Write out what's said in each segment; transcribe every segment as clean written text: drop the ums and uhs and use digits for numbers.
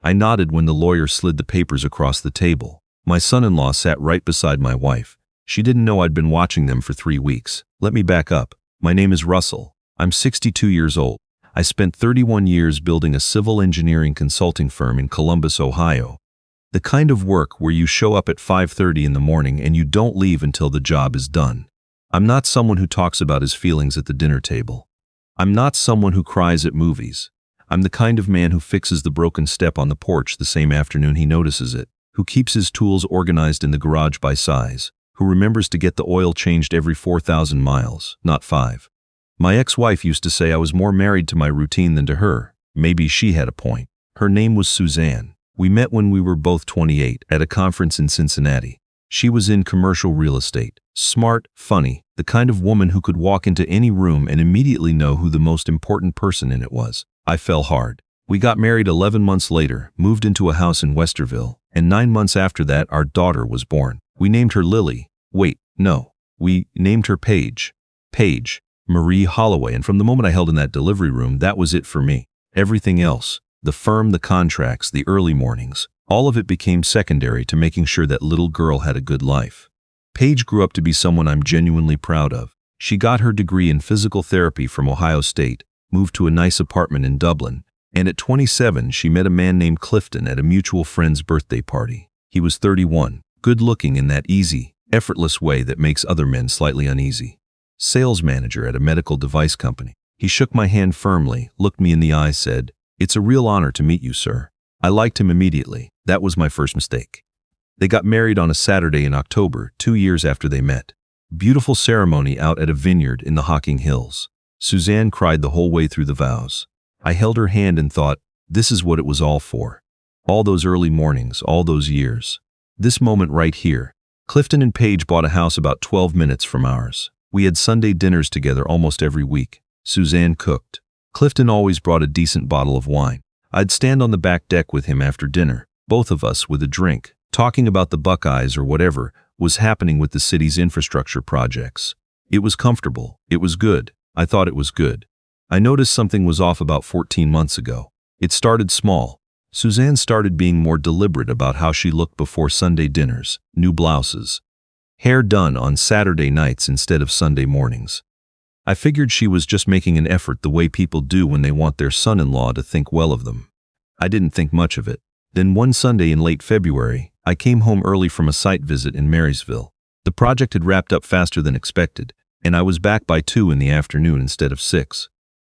I nodded when the lawyer slid the papers across the table. My son-in-law sat right beside my wife. She didn't know I'd been watching them for 3 weeks. Let me back up. My name is Russell. I'm 62 years old. I spent 31 years building a civil engineering consulting firm in Columbus, Ohio. The kind of work where you show up at 5:30 in the morning and you don't leave until the job is done. I'm not someone who talks about his feelings at the dinner table. I'm not someone who cries at movies. I'm the kind of man who fixes the broken step on the porch the same afternoon he notices it, who keeps his tools organized in the garage by size, who remembers to get the oil changed every 4,000 miles, not 5. My ex-wife used to say I was more married to my routine than to her. Maybe she had a point. Her name was Suzanne. We met when we were both 28 at a conference in Cincinnati. She was in commercial real estate. Smart, funny, the kind of woman who could walk into any room and immediately know who the most important person in it was. I fell hard. We got married 11 months later, moved into a house in Westerville, and 9 months after that our daughter was born. We named her Lily. Wait, no. We named her Paige. Paige Marie Holloway, and from the moment I held in that delivery room, that was it for me. Everything else, the firm, the contracts, the early mornings, all of it became secondary to making sure that little girl had a good life. Paige grew up to be someone I'm genuinely proud of. She got her degree in physical therapy from Ohio State, moved to a nice apartment in Dublin, and at 27 she met a man named Clifton at a mutual friend's birthday party. He was 31, good-looking in that easy, effortless way that makes other men slightly uneasy. Sales manager at a medical device company. He shook my hand firmly, looked me in the eye, said, "It's a real honor to meet you, sir." I liked him immediately. That was my first mistake. They got married on a Saturday in October, 2 years after they met. Beautiful ceremony out at a vineyard in the Hocking Hills. Suzanne cried the whole way through the vows. I held her hand and thought, this is what it was all for. All those early mornings, all those years. This moment right here. Clifton and Paige bought a house about 12 minutes from ours. We had Sunday dinners together almost every week. Suzanne cooked. Clifton always brought a decent bottle of wine. I'd stand on the back deck with him after dinner, both of us with a drink, talking about the Buckeyes or whatever was happening with the city's infrastructure projects. It was comfortable. It was good. I thought it was good. I noticed something was off about 14 months ago. It started small. Suzanne started being more deliberate about how she looked before Sunday dinners, new blouses, hair done on Saturday nights instead of Sunday mornings. I figured she was just making an effort the way people do when they want their son-in-law to think well of them. I didn't think much of it. Then one Sunday in late February, I came home early from a site visit in Marysville. The project had wrapped up faster than expected, and I was back by 2 in the afternoon instead of 6.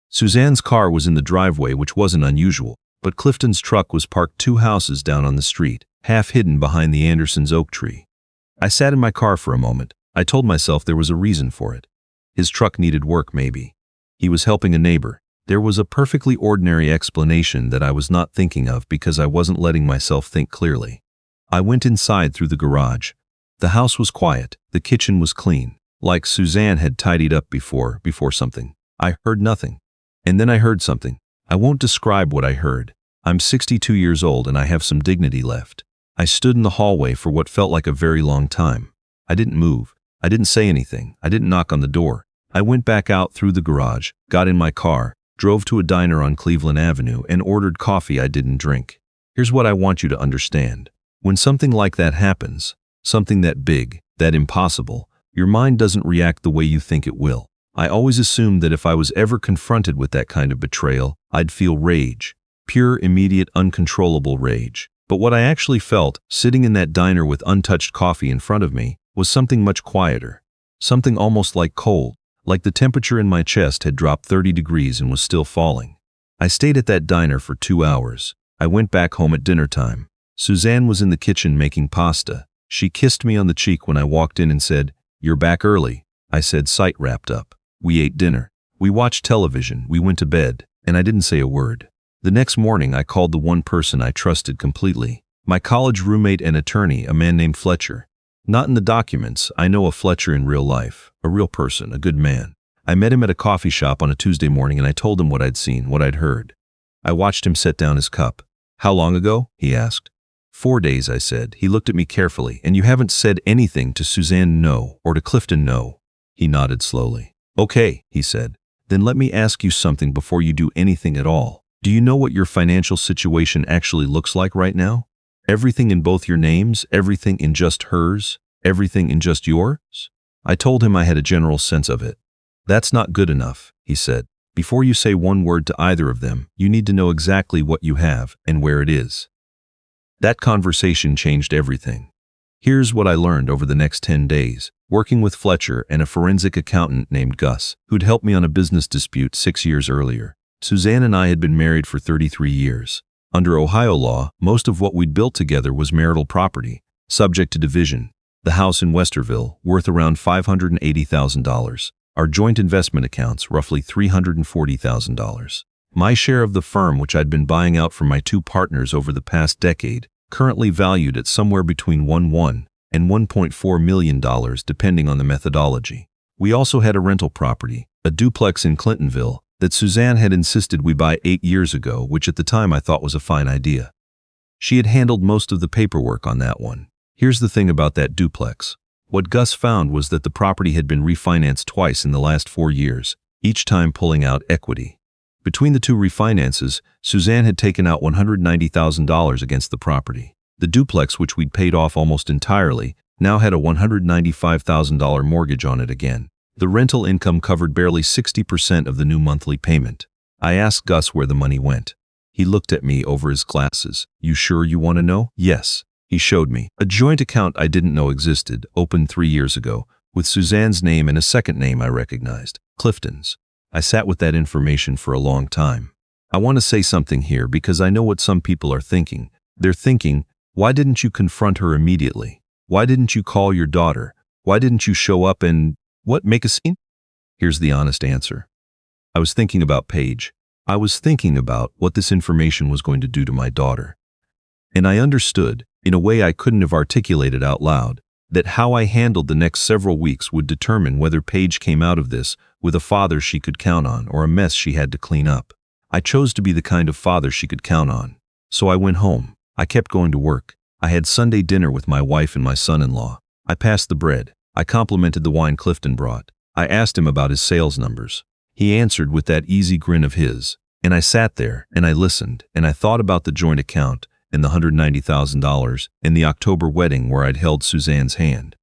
Suzanne's car was in the driveway, which wasn't unusual, but Clifton's truck was parked 2 houses down on the street, half hidden behind the Andersons' oak tree. I sat in my car for a moment. I told myself there was a reason for it. His truck needed work, maybe. He was helping a neighbor. There was a perfectly ordinary explanation that I was not thinking of because I wasn't letting myself think clearly. I went inside through the garage. The house was quiet. The kitchen was clean, like Suzanne had tidied up before something. I heard nothing. And then I heard something. I won't describe what I heard. I'm 62 years old and I have some dignity left. I stood in the hallway for what felt like a very long time. I didn't move. I didn't say anything. I didn't knock on the door. I went back out through the garage, got in my car, drove to a diner on Cleveland Avenue, and ordered coffee I didn't drink. Here's what I want you to understand. When something like that happens, something that big, that impossible, your mind doesn't react the way you think it will. I always assumed that if I was ever confronted with that kind of betrayal, I'd feel rage. Pure, immediate, uncontrollable rage. But what I actually felt, sitting in that diner with untouched coffee in front of me, was something much quieter. Something almost like cold, like the temperature in my chest had dropped 30 degrees and was still falling. I stayed at that diner for 2 hours. I went back home at dinner time. Suzanne was in the kitchen making pasta. She kissed me on the cheek when I walked in and said, "You're back early." I said, "Site wrapped up." We ate dinner. We watched television. We went to bed, and I didn't say a word. The next morning, I called the one person I trusted completely. My college roommate and attorney, a man named Fletcher. Not in the documents. I know a Fletcher in real life. A real person, a good man. I met him at a coffee shop on a Tuesday morning and I told him what I'd seen, what I'd heard. I watched him set down his cup. "How long ago?" he asked. 4 days, I said. He looked at me carefully. "And you haven't said anything to Suzanne, no, or to Clifton, no?" He nodded slowly. "Okay," he said. "Then let me ask you something before you do anything at all. Do you know what your financial situation actually looks like right now? Everything in both your names, everything in just hers, everything in just yours? I told him I had a general sense of it. That's not good enough, he said. Before you say one word to either of them, you need to know exactly what you have and where it is. That conversation changed everything. Here's what I learned over the next 10 days, working with Fletcher and a forensic accountant named Gus, who'd helped me on a business dispute 6 years earlier. Suzanne and I had been married for 33 years. Under Ohio law, most of what we'd built together was marital property, subject to division. The house in Westerville, worth around $580,000. Our joint investment accounts, roughly $340,000. My share of the firm, which I'd been buying out from my two partners over the past decade, currently valued at somewhere between $1.1 and $1.4 million depending on the methodology. We also had a rental property, a duplex in Clintonville, that Suzanne had insisted we buy 8 years ago, which at the time I thought was a fine idea. She had handled most of the paperwork on that one. Here's the thing about that duplex. What Gus found was that the property had been refinanced twice in the last 4 years, each time pulling out equity. Between the two refinances, Suzanne had taken out $190,000 against the property. The duplex, which we'd paid off almost entirely, now had a $195,000 mortgage on it again. The rental income covered barely 60% of the new monthly payment. I asked Gus where the money went. He looked at me over his glasses. You sure you want to know? Yes. He showed me a joint account I didn't know existed, opened 3 years ago, with Suzanne's name and a second name I recognized, Clifton's. I sat with that information for a long time. I want to say something here because I know what some people are thinking. They're thinking, why didn't you confront her immediately? Why didn't you call your daughter? Why didn't you show up and, make a scene? Here's the honest answer. I was thinking about Paige. I was thinking about what this information was going to do to my daughter. And I understood, in a way I couldn't have articulated out loud, that how I handled the next several weeks would determine whether Paige came out of this with a father she could count on or a mess she had to clean up. I chose to be the kind of father she could count on. So I went home. I kept going to work. I had Sunday dinner with my wife and my son-in-law. I passed the bread. I complimented the wine Clifton brought. I asked him about his sales numbers. He answered with that easy grin of his. And I sat there, and I listened, and I thought about the joint account, and the $190,000, and the October wedding where I'd held Suzanne's hand.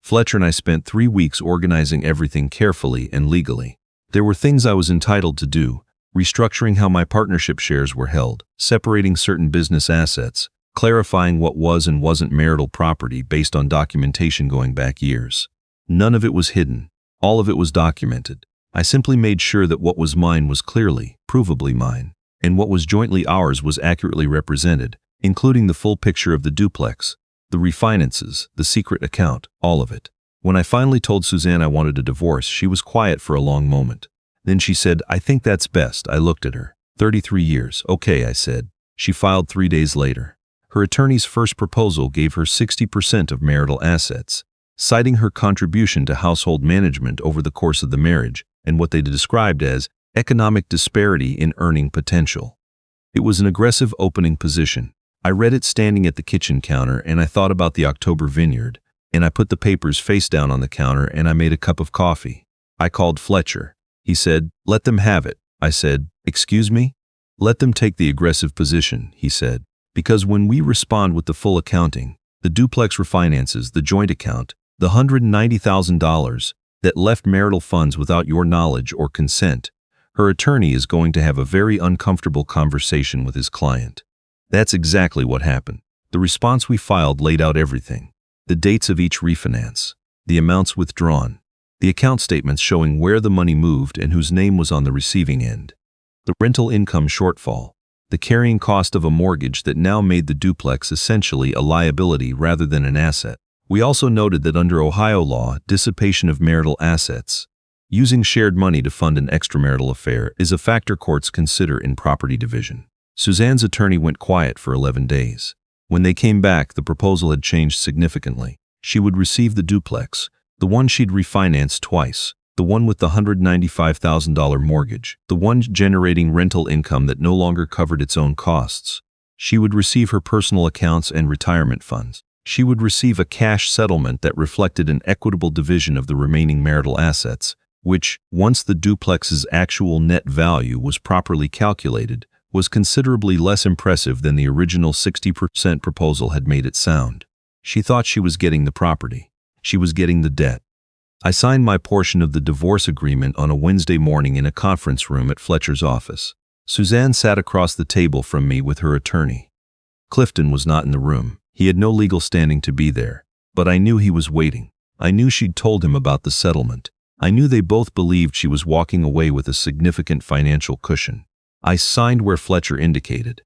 Fletcher and I spent 3 weeks organizing everything carefully and legally. There were things I was entitled to do, restructuring how my partnership shares were held, separating certain business assets, clarifying what was and wasn't marital property based on documentation going back years. None of it was hidden. All of it was documented. I simply made sure that what was mine was clearly, provably mine, and what was jointly ours was accurately represented, including the full picture of the duplex, the refinances, the secret account, all of it. When I finally told Suzanne I wanted a divorce, she was quiet for a long moment. Then she said, "I think that's best." I looked at her. 33 years. Okay, I said. She filed 3 days later. Her attorney's first proposal gave her 60% of marital assets, citing her contribution to household management over the course of the marriage and what they described as economic disparity in earning potential. It was an aggressive opening position. I read it standing at the kitchen counter, and I thought about the October vineyard, and I put the papers face down on the counter, and I made a cup of coffee. I called Fletcher. He said, "Let them have it." I said, "Excuse me?" "Let them take the aggressive position," he said, "because when we respond with the full accounting, the duplex refinances, the joint account, the $190,000 that left marital funds without your knowledge or consent, her attorney is going to have a very uncomfortable conversation with his client." That's exactly what happened. The response we filed laid out everything. The dates of each refinance, the amounts withdrawn, the account statements showing where the money moved and whose name was on the receiving end, the rental income shortfall, the carrying cost of a mortgage that now made the duplex essentially a liability rather than an asset. We also noted that under Ohio law, dissipation of marital assets, using shared money to fund an extramarital affair, is a factor courts consider in property division. Suzanne's attorney went quiet for 11 days. When they came back, the proposal had changed significantly. She would receive the duplex, the one she'd refinanced twice, the one with the $195,000 mortgage, the one generating rental income that no longer covered its own costs. She would receive her personal accounts and retirement funds. She would receive a cash settlement that reflected an equitable division of the remaining marital assets, which, once the duplex's actual net value was properly calculated, was considerably less impressive than the original 60% proposal had made it sound. She thought she was getting the property. She was getting the debt. I signed my portion of the divorce agreement on a Wednesday morning in a conference room at Fletcher's office. Suzanne sat across the table from me with her attorney. Clifton was not in the room. He had no legal standing to be there, but I knew he was waiting. I knew she'd told him about the settlement. I knew they both believed she was walking away with a significant financial cushion. I signed where Fletcher indicated.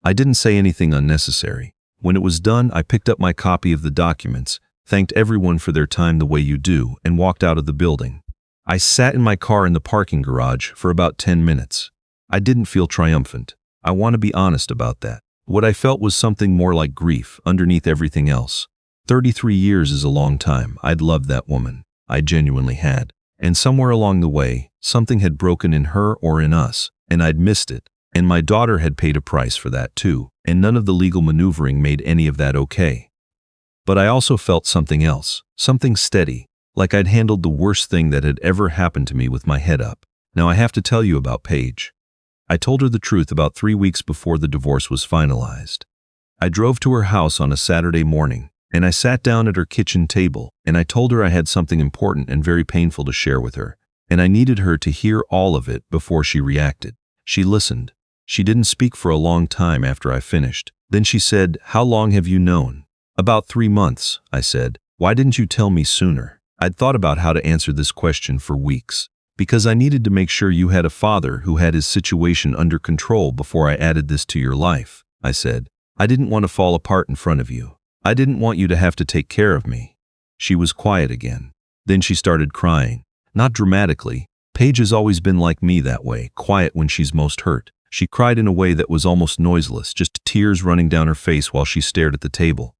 I didn't say anything unnecessary. When it was done, I picked up my copy of the documents, thanked everyone for their time the way you do, and walked out of the building. I sat in my car in the parking garage for about 10 minutes. I didn't feel triumphant. I want to be honest about that. What I felt was something more like grief underneath everything else. 33 years is a long time. I'd loved that woman. I genuinely had. And somewhere along the way, something had broken in her or in us, and I'd missed it. And my daughter had paid a price for that too, and none of the legal maneuvering made any of that okay. But I also felt something else, something steady, like I'd handled the worst thing that had ever happened to me with my head up. Now I have to tell you about Paige. I told her the truth about 3 weeks before the divorce was finalized. I drove to her house on a Saturday morning, and I sat down at her kitchen table, and I told her I had something important and very painful to share with her, and I needed her to hear all of it before she reacted. She listened. She didn't speak for a long time after I finished. Then she said, "How long have you known?" "About 3 months," I said. "Why didn't you tell me sooner?" I'd thought about how to answer this question for weeks, because I needed to make sure you had a father who had his situation under control before I added this to your life, I said. I didn't want to fall apart in front of you. I didn't want you to have to take care of me. She was quiet again. Then she started crying. Not dramatically. Paige has always been like me that way, quiet when she's most hurt. She cried in a way that was almost noiseless, just tears running down her face while she stared at the table.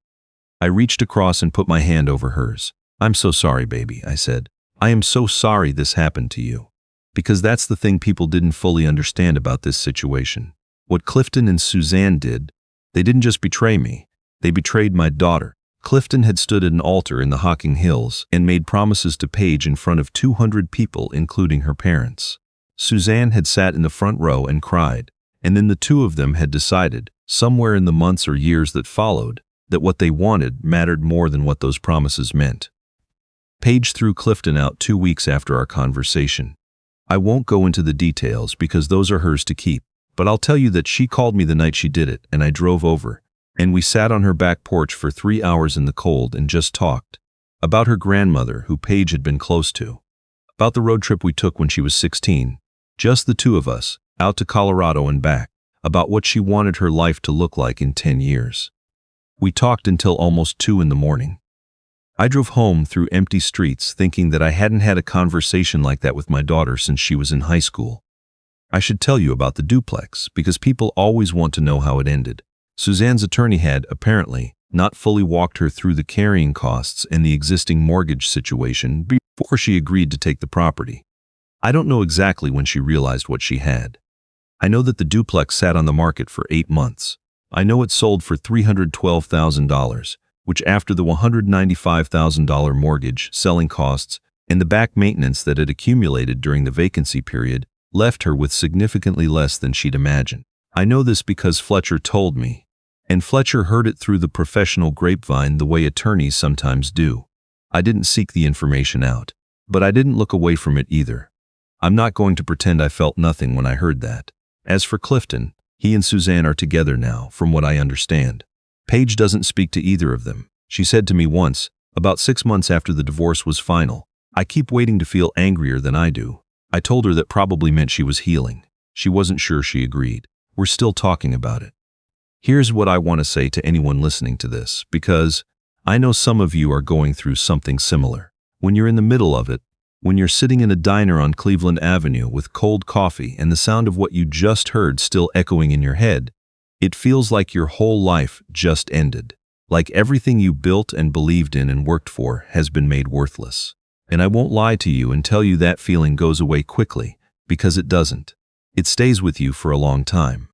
I reached across and put my hand over hers. "I'm so sorry, baby," I said. "I am so sorry this happened to you." Because that's the thing people didn't fully understand about this situation. What Clifton and Suzanne did, they didn't just betray me, they betrayed my daughter. Clifton had stood at an altar in the Hocking Hills and made promises to Paige in front of 200 people, including her parents. Suzanne had sat in the front row and cried, and then the two of them had decided, somewhere in the months or years that followed, that what they wanted mattered more than what those promises meant. Paige threw Clifton out 2 weeks after our conversation. I won't go into the details because those are hers to keep, but I'll tell you that she called me the night she did it, and I drove over, and we sat on her back porch for 3 hours in the cold and just talked. About her grandmother, who Paige had been close to. About the road trip we took when she was 16. Just the two of us, out to Colorado and back. About what she wanted her life to look like in 10 years. We talked until almost 2 in the morning. I drove home through empty streets thinking that I hadn't had a conversation like that with my daughter since she was in high school. I should tell you about the duplex because people always want to know how it ended. Suzanne's attorney had, apparently, not fully walked her through the carrying costs and the existing mortgage situation before she agreed to take the property. I don't know exactly when she realized what she had. I know that the duplex sat on the market for 8 months. I know it sold for $312,000, which after the $195,000 mortgage, selling costs, and the back maintenance that had accumulated during the vacancy period, left her with significantly less than she'd imagined. I know this because Fletcher told me, and Fletcher heard it through the professional grapevine the way attorneys sometimes do. I didn't seek the information out, but I didn't look away from it either. I'm not going to pretend I felt nothing when I heard that. As for Clifton, he and Suzanne are together now, from what I understand. Paige doesn't speak to either of them. She said to me once, about 6 months after the divorce was final, "I keep waiting to feel angrier than I do." I told her that probably meant she was healing. She wasn't sure she agreed. We're still talking about it. Here's what I want to say to anyone listening to this, because I know some of you are going through something similar. When you're in the middle of it, when you're sitting in a diner on Cleveland Avenue with cold coffee and the sound of what you just heard still echoing in your head, it feels like your whole life just ended. Like everything you built and believed in and worked for has been made worthless. And I won't lie to you and tell you that feeling goes away quickly, because it doesn't. It stays with you for a long time.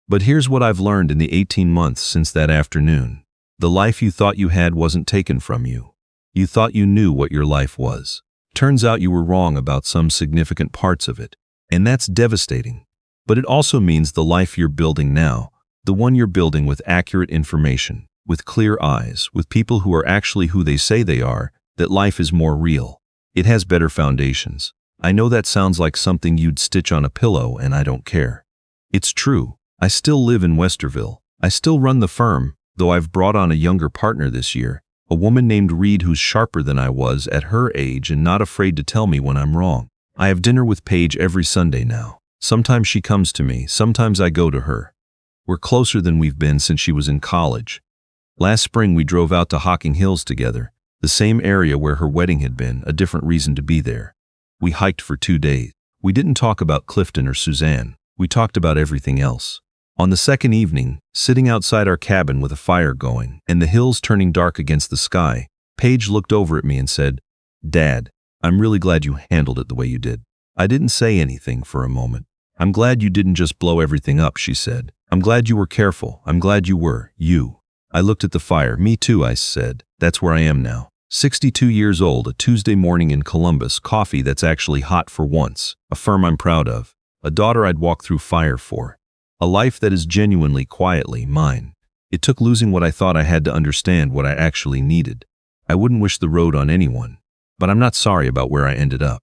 But here's what I've learned in the 18 months since that afternoon. The life you thought you had wasn't taken from you. You thought you knew what your life was. Turns out you were wrong about some significant parts of it, and that's devastating. But it also means the life you're building now, the one you're building with accurate information, with clear eyes, with people who are actually who they say they are, that life is more real. It has better foundations. I know that sounds like something you'd stitch on a pillow, and I don't care. It's true. I still live in Westerville. I still run the firm, though I've brought on a younger partner this year, a woman named Reed who's sharper than I was at her age and not afraid to tell me when I'm wrong. I have dinner with Paige every Sunday now. Sometimes she comes to me, sometimes I go to her. We're closer than we've been since she was in college. Last spring we drove out to Hocking Hills together, the same area where her wedding had been, a different reason to be there. We hiked for 2 days. We didn't talk about Clifton or Suzanne. We talked about everything else. On the second evening, sitting outside our cabin with a fire going and the hills turning dark against the sky, Paige looked over at me and said, "Dad, I'm really glad you handled it the way you did." I didn't say anything for a moment. "I'm glad you didn't just blow everything up," she said. "I'm glad you were careful. I'm glad you were, you." I looked at the fire. "Me too," I said. "That's where I am now. 62 years old, a Tuesday morning in Columbus, coffee that's actually hot for once, a firm I'm proud of, a daughter I'd walk through fire for, a life that is genuinely, quietly mine. It took losing what I thought I had to understand what I actually needed. I wouldn't wish the road on anyone, but I'm not sorry about where I ended up.